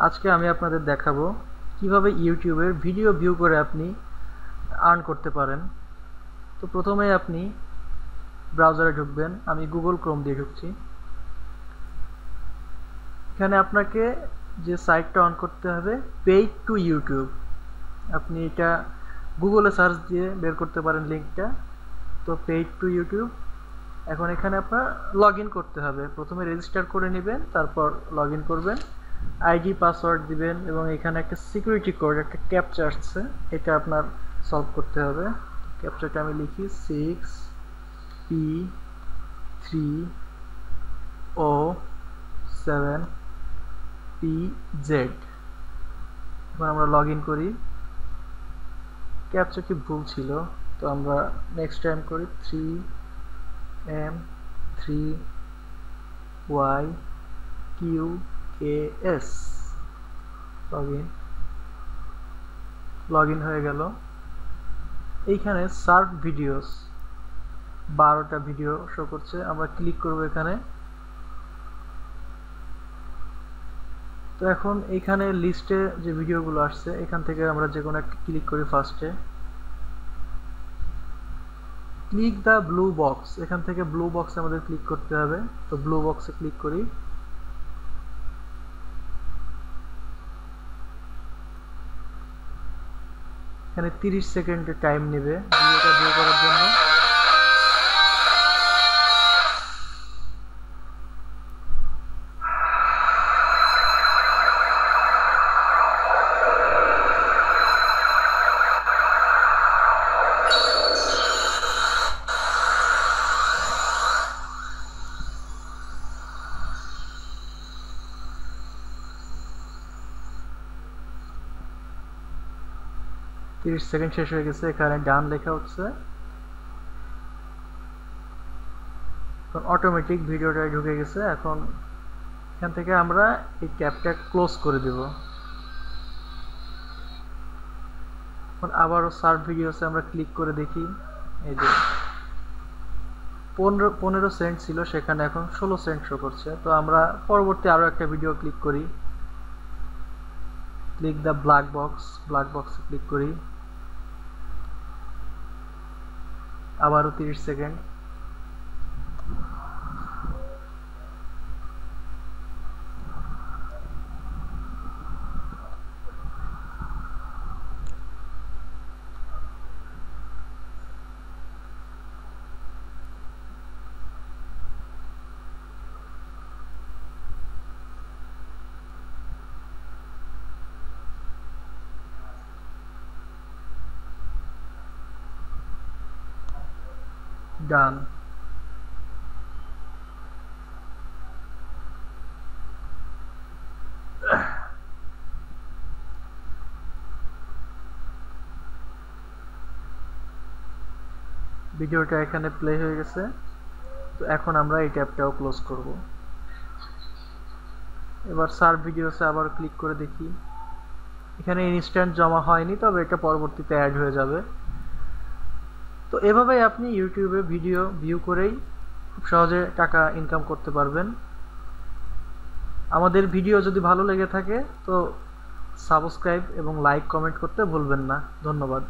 আজকে আমি আপনাদের দেখাবো কিভাবে ইউটিউবের ভিডিও ভিউ করে আপনি আর্ন করতে পারেন। তো প্রথমে আপনি ব্রাউজারে ঢুকবেন। আমি গুগল ক্রোম দিয়ে ঢুকছি। এখানে আপনাকে যে সাইটটা অন করতে হবে পেইড টু ইউটিউব। আপনি এটা গুগলে সার্চ দিয়ে বের করতে পারেন লিঙ্কটা। তো পেইড টু ইউটিউব। এখন এখানে আপনার লগ ইন করতে হবে। প্রথমে রেজিস্টার করে নেবেন, তারপর লগ ইন করবেন, আইডি পাসওয়ার্ড দিবেন এবং এখানে একটা সিকিউরিটি কোড, একটা ক্যাপচা আসছে, এটা আপনার সলভ করতে হবে। ক্যাপচাটা আমি লিখি 6P3O7PZ। এখন আমরা লগ ইন করি। ক্যাপচা কি ভুল ছিল, তো আমরা নেক্সট টাইম করি 3M3YQKS। লগ ইন হয়ে গেল। এইখানে সার্ভ ভিডিওস 12টা ভিডিও শো করছে। আমরা ক্লিক করব এখানে। তো এখন এইখানে লিস্টে যে ভিডিওগুলো আসছে এখান থেকে আমরা যে কোনো একটা ক্লিক করি। ফার্স্টে ক্লিক দ্য ব্লু বক্স, এখান থেকে ব্লু বক্সে আমাদের ক্লিক করতে হবে। তো ব্লু বক্সে ক্লিক করি। এখানে 30 সেকেন্ডের টাইম নেবে ভিডিওটা ভিউ করার জন্য। তিরিশ সেকেন্ড শেষ হয়ে গেছে। এখানে ডান লেখা হচ্ছে। অটোমেটিক ভিডিওটা ঢুকে গেছে। এখন এখান থেকে আমরা এই ট্যাবটা ক্লোজ করে দেব। এখন আবারও সার্ভ ভিডিওসে আমরা ক্লিক করে দেখি। এই যে 15 সেন্ট ছিল, সেখানে এখন 16 সেন্ট শো করছে। তো আমরা পরবর্তী আরো একটা ভিডিও ক্লিক করি। ক্লিক দ্য ব্ল্যাক বক্সে ক্লিক করি। আবারও 30 সেকেন্ড। ডান। ভিডিওটা এখানে প্লে হয়ে গেছে। তো এখন আমরা এই ট্যাবটাও ক্লোজ করব। এবার সার্ভ ভিডিওসে আবার ক্লিক করে দেখি। এখানে ইনস্ট্যান্ট জমা হয়নি, তবে এটা পরবর্তীতে অ্যাড হয়ে যাবে। তো এভাবেই আপনি ইউটিউবে ভিডিও ভিউ করেই খুব সহজে টাকা ইনকাম করতে পারবেন। আমাদের ভিডিও যদি ভালো লেগে থাকে তো সাবস্ক্রাইব এবং লাইক কমেন্ট করতে ভুলবেন না। ধন্যবাদ।